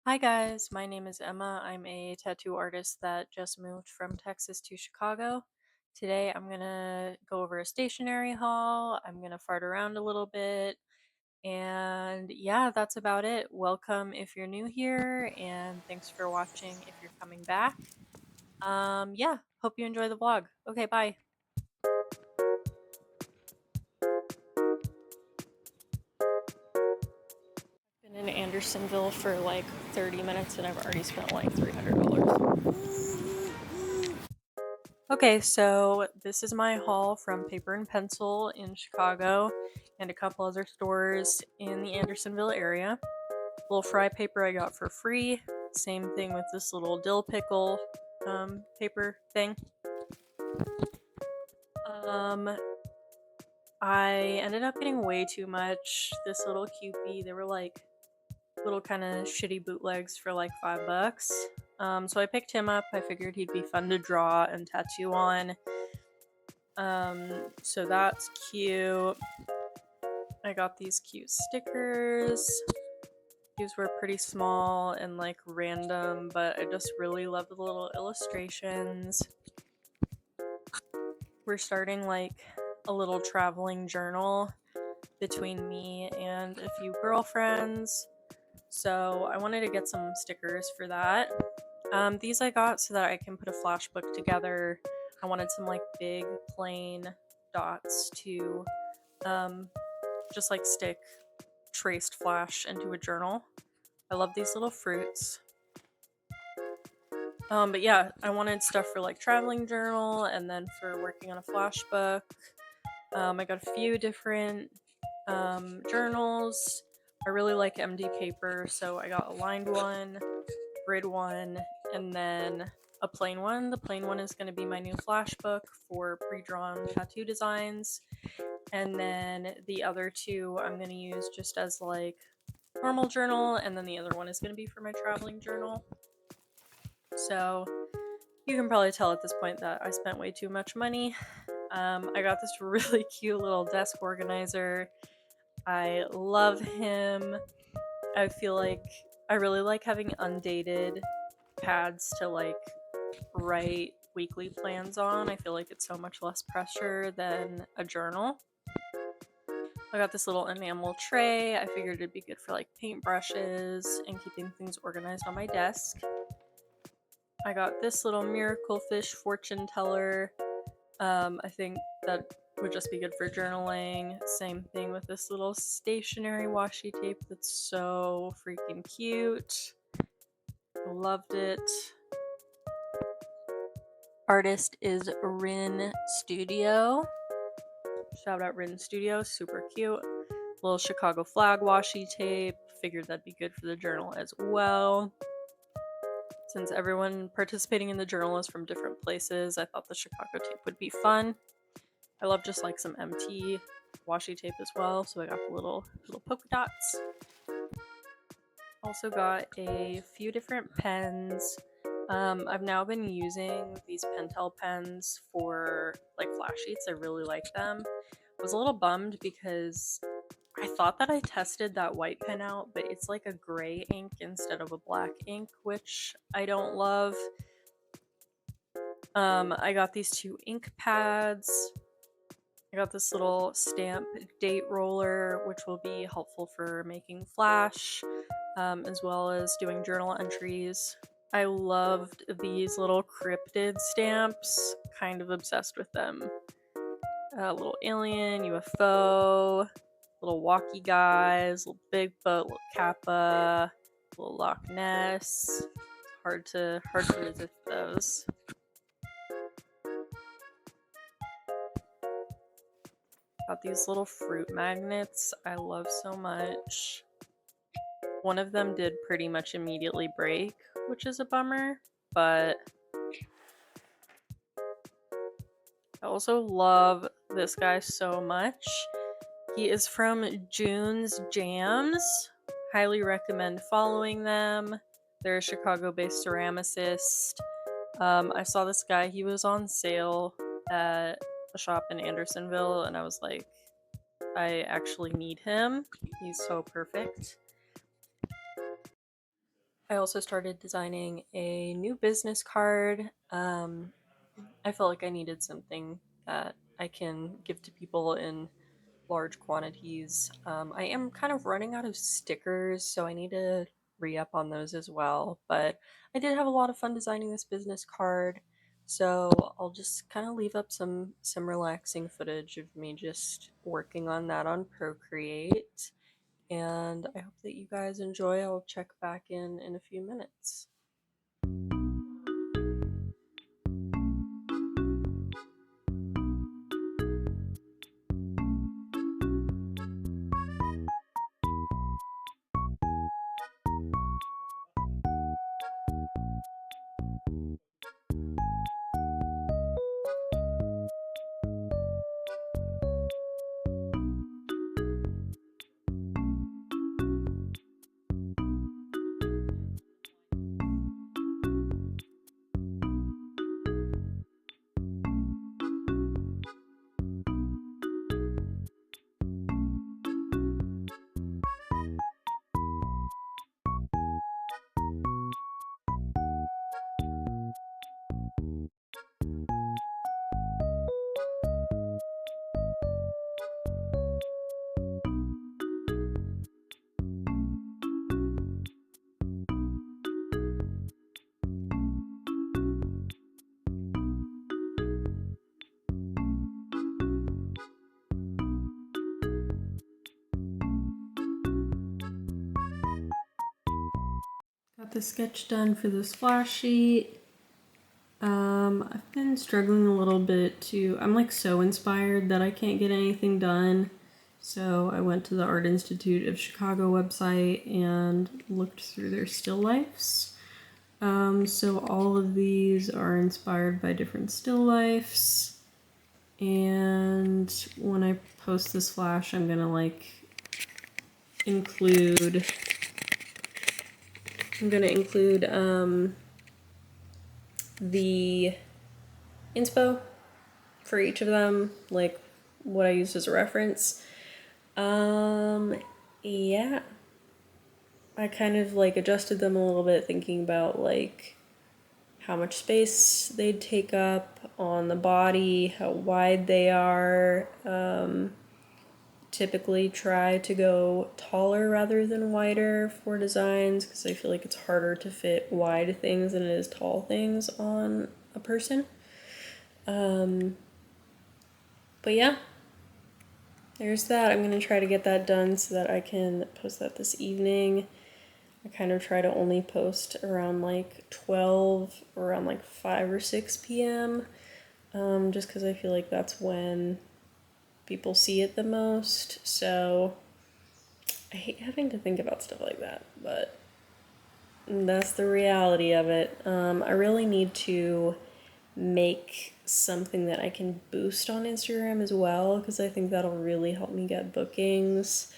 Hi guys, my name is Emma. I'm a tattoo artist that just moved from Texas to Chicago. Today I'm gonna go over a stationery haul. I'm gonna fart around a little bit. And yeah, that's about it. Welcome if you're new here, and thanks for watching if you're coming back. Yeah, hope you enjoy the vlog. Okay, bye. Been in Andersonville for like 30 minutes and I've already spent like $300. Okay, so this is my haul from Paper and Pencil in Chicago and a couple other stores in the Andersonville area. Little fry paper I got for free. Same thing with this little dill pickle paper thing. Um, I ended up getting way too much. This little Kewpie, they were like little kind of shitty bootlegs for like $5. So I picked him up. I figured he'd be fun to draw and tattoo on. So that's cute. I got these cute stickers. These were pretty small and like random, but I just really love the little illustrations. We're starting like a little traveling journal between me and a few girlfriends. So I wanted to get some stickers for that. These I got so that I can put a flash book together. I wanted some like big plain dots to just like stick traced flash into a journal. I love these little fruits. But yeah, I wanted stuff for like traveling journal and then for working on a flash book. I got a few different journals. I really like MD paper, so I got a lined one, grid one, and then a plain one. The plain one is going to be my new flash book for pre-drawn tattoo designs. And then the other two I'm going to use just as like normal journal, and then the other one is going to be for my traveling journal. So you can probably tell at this point that I spent way too much money. I got this really cute little desk organizer. I love him. I feel like I really like having undated pads to like write weekly plans on. I feel like it's so much less pressure than a journal. I got this little enamel tray. I figured it'd be good for like paintbrushes and keeping things organized on my desk. I got this little miracle fish fortune teller. I think that would just be good for journaling. Same thing with this little stationery washi tape that's so freaking cute. Loved it. Artist is Rin Studio. Shout out Rin Studio, super cute. Little Chicago flag washi tape. Figured that'd be good for the journal as well. Since everyone participating in the journal is from different places, I thought the Chicago tape would be fun. I love just like some MT washi tape as well, so I got the little polka dots. Also got a few different pens. I've now been using these Pentel pens for like flash sheets. I really like them. I was a little bummed because I thought that I tested that white pen out, but it's like a gray ink instead of a black ink, which I don't love. I got these two ink pads. I got this little stamp date roller, which will be helpful for making flash, as well as doing journal entries. I loved these little cryptid stamps, kind of obsessed with them. Little alien, UFO, little walkie guys, little Bigfoot, little Kappa, little Loch Ness. Hard to resist those. Got these little fruit magnets I love so much. One of them did pretty much immediately break, which is a bummer, but I also love this guy so much. He is from June's Jams. Highly recommend following them. They're a Chicago-based ceramicist. I saw this guy, he was on sale at a shop in Andersonville, and I was like, I actually need him. He's so perfect. I also started designing a new business card. I felt like I needed something that I can give to people in large quantities. I am kind of running out of stickers, so I need to re up on those as well. But I did have a lot of fun designing this business card, so I'll just kind of leave up some relaxing footage of me just working on that on Procreate. And I hope that you guys enjoy. I'll check back in a few minutes. Got the sketch done for this splash sheet. I've been struggling a little bit I'm like so inspired that I can't get anything done. So I went to the Art Institute of Chicago website and looked through their still lifes. So all of these are inspired by different still lifes. And when I post this flash, I'm gonna include the inspo for each of them, like what I used as a reference. Yeah. I kind of adjusted them a little bit, thinking about how much space they'd take up on the body, how wide they are. Typically try to go taller rather than wider for designs because I feel like it's harder to fit wide things than it is tall things on a person. But yeah, there's that. I'm going to try to get that done so that I can post that this evening. I kind of try to only post around 12, around 5 or 6 p.m. Just because I feel like that's when people see it the most. So I hate having to think about stuff like that, but that's the reality of it. I really need to make something that I can boost on Instagram as well, because I think that'll really help me get bookings.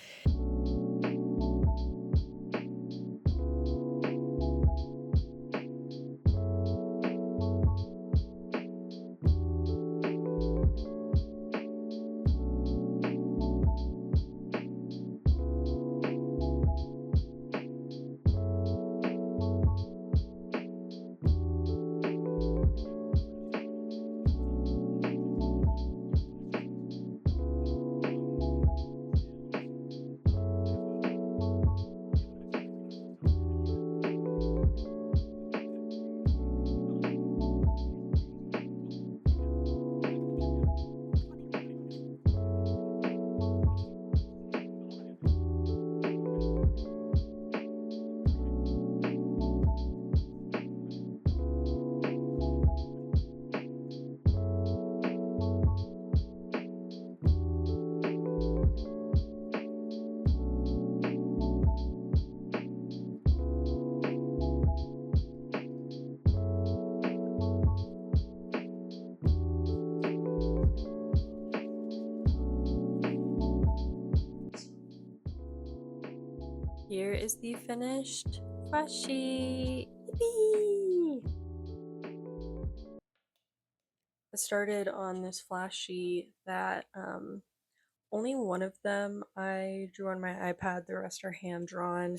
Here is the finished flash sheet. Yippee! I started on this flash sheet that only one of them I drew on my iPad, the rest are hand drawn.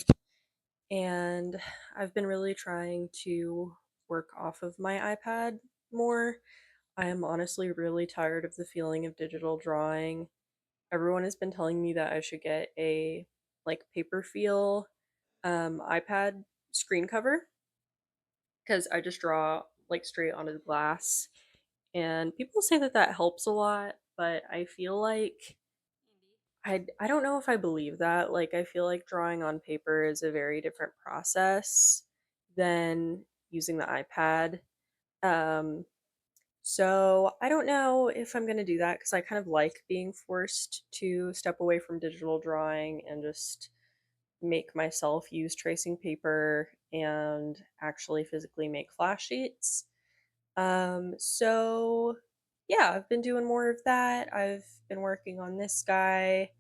and I've been really trying to work off of my iPad more. I am honestly really tired of the feeling of digital drawing. Everyone has been telling me that I should get a like paper feel iPad screen cover because I just draw like straight onto the glass. And people say that that helps a lot, but I feel like I don't know if I believe that. Like I feel like drawing on paper is a very different process than using the iPad. Um so I don't know if I'm going to do that cuz I kind of like being forced to step away from digital drawing and just make myself use tracing paper and actually physically make flash sheets. So yeah, I've been doing more of that. I've been working on this guy,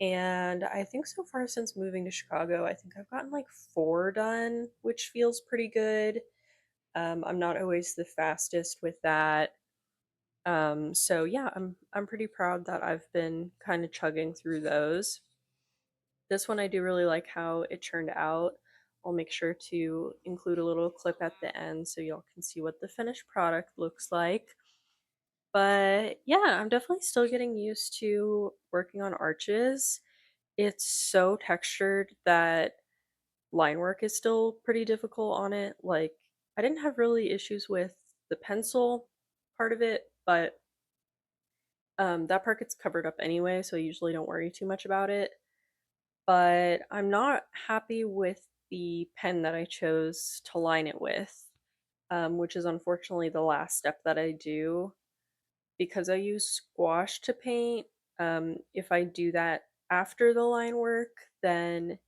and I think so far since moving to Chicago, I think I've gotten like four done, which feels pretty good. I'm not always the fastest with that. So yeah, I'm pretty proud that I've been kind of chugging through those. This one I do really like how it turned out. I'll make sure to include a little clip at the end so y'all can see what the finished product looks like. But yeah, I'm definitely still getting used to working on arches. It's so textured that line work is still pretty difficult on it. Like, I didn't have really issues with the pencil part of it, but that part gets covered up anyway, so I usually don't worry too much about it. But I'm not happy with the pen that I chose to line it with, which is unfortunately the last step that I do because I use squash to paint. If I do that after the line work, then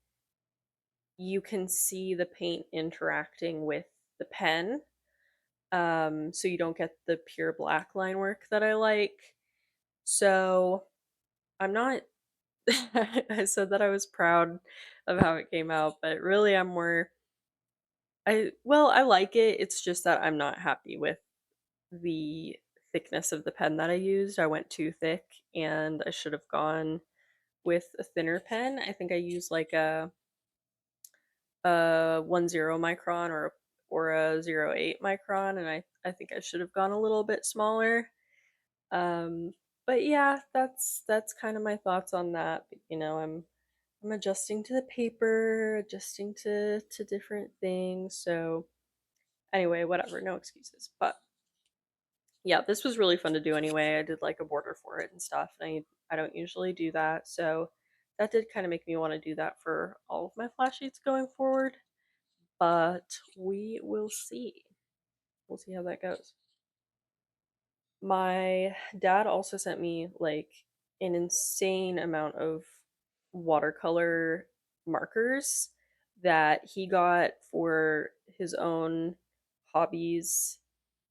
you can see the paint interacting with the pen. So you don't get the pure black line work that I like. So I'm not, I said that I was proud of how it came out, but really I'm more, I like it. It's just that I'm not happy with the thickness of the pen that I used. I went too thick and I should have gone with a thinner pen. I think I used like a 10 micron or a 0.8 micron, and I think I should have gone a little bit smaller. Um but yeah, that's kind of my thoughts on that. But, I'm adjusting to the paper, adjusting to different things. So anyway, whatever, no excuses. But yeah, this was really fun to do anyway. I did like a border for it and stuff, and I don't usually do that, so that did kind of make me want to do that for all of my flash sheets going forward. But we will see. We'll see how that goes. My dad also sent me like an insane amount of watercolor markers that he got for his own hobbies,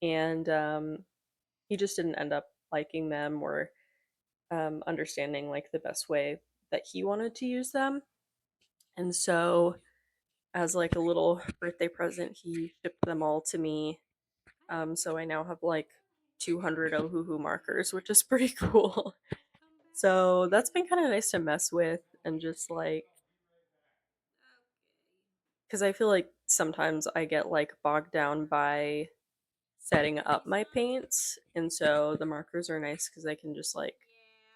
and he just didn't end up liking them or understanding like the best way that he wanted to use them. And so, as like a little birthday present, he shipped them all to me. So I now have like 200 Ohuhu markers, which is pretty cool. So that's been kind of nice to mess with and just like, because I feel like sometimes I get like bogged down by setting up my paints. And so the markers are nice because I can just like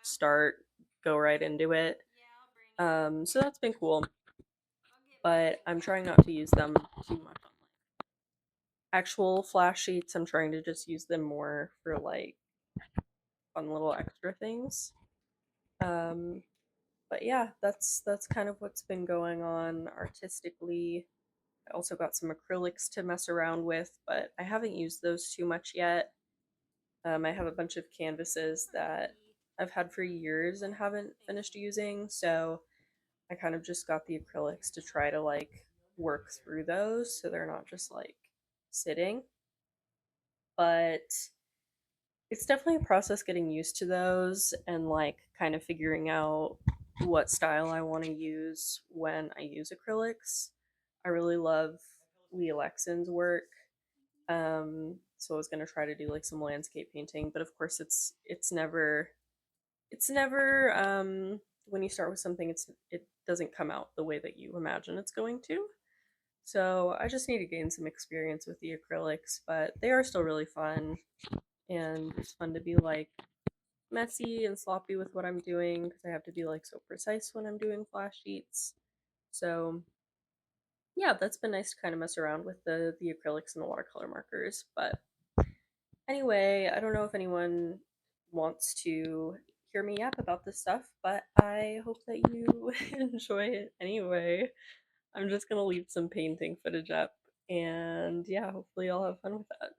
start, go right into it. So that's been cool, but I'm trying not to use them too much on like actual flash sheets. I'm trying to just use them more for like fun little extra things. Um, but yeah, that's kind of what's been going on artistically. I also got some acrylics to mess around with, but I haven't used those too much yet. I have a bunch of canvases that I've had for years and haven't finished using, so I kind of just got the acrylics to try to like work through those so they're not just like sitting. But it's definitely a process getting used to those and like kind of figuring out what style I want to use when I use acrylics. I really love Lee Alexan's work. So I was gonna try to do like some landscape painting, but of course it's never when you start with something it doesn't come out the way that you imagine it's going to. So I just need to gain some experience with the acrylics, but they are still really fun, and it's fun to be like messy and sloppy with what I'm doing because I have to be like so precise when I'm doing flash sheets. So yeah, that's been nice to kind of mess around with the acrylics and the watercolor markers. But anyway, I don't know if anyone wants to hear me yap about this stuff, but I hope that you enjoy it anyway. I'm just gonna leave some painting footage up, and yeah, hopefully I'll have fun with that.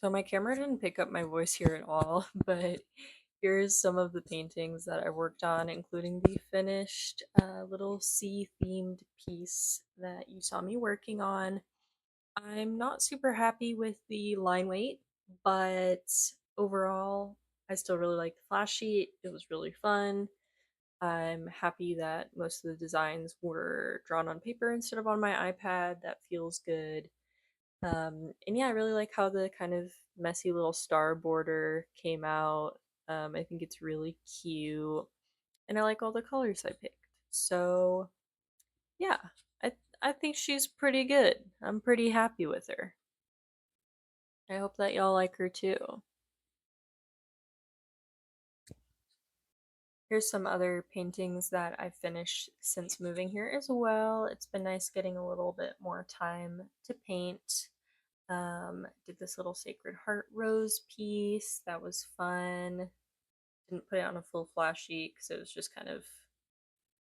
So my camera didn't pick up my voice here at all, but here's some of the paintings that I worked on, including the finished little sea themed piece that you saw me working on. I'm not super happy with the line weight, but overall, I still really like the flash sheet. It was really fun. I'm happy that most of the designs were drawn on paper instead of on my iPad. That feels good. And yeah, I really like how the kind of messy little star border came out. I think it's really cute, and I like all the colors I picked. So yeah, I I think she's pretty good. I'm pretty happy with her. I hope that y'all like her too. Here's some other paintings that I've finished since moving here as well. It's been nice getting a little bit more time to paint. Did this little Sacred Heart rose piece. That was fun. Didn't put it on a full flash sheet because it was just kind of,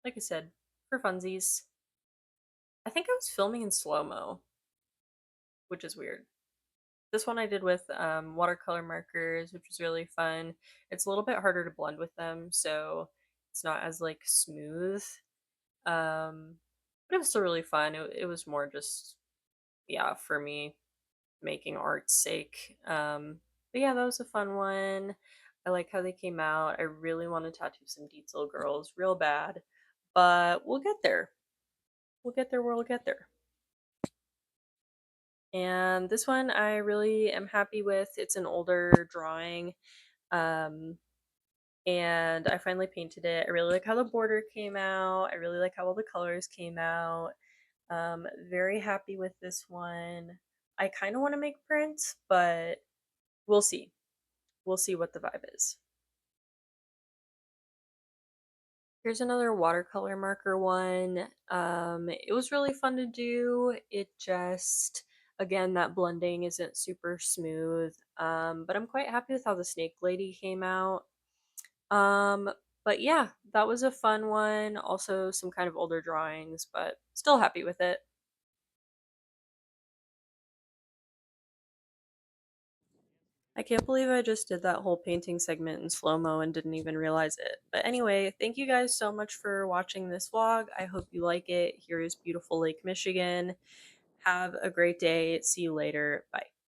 like I said, for funsies. I think I was filming in slow mo, which is weird. This one I did with watercolor markers, which was really fun. It's a little bit harder to blend with them, so it's not as like smooth. Um, but it was still really fun. It was more just, yeah, for me making art's sake. But yeah, that was a fun one. I like how they came out. I really want to tattoo some detail girls real bad, but we'll get there. We'll get there. We'll get there. And this one I really am happy with. It's an older drawing. Um, and I finally painted it. I really like how the border came out. I really like how all the colors came out. Very happy with this one. I kind of want to make prints, but we'll see. We'll see what the vibe is. Here's another watercolor marker one. It was really fun to do. It just, again, that blending isn't super smooth. But I'm quite happy with how the snake lady came out. Um, but yeah, that was a fun one. Also, some kind of older drawings, but still happy with it. I can't believe I just did that whole painting segment in slow mo and didn't even realize it. But anyway, thank you guys so much for watching this vlog. I hope you like it. Here is beautiful Lake Michigan. Have a great day. See you later. Bye.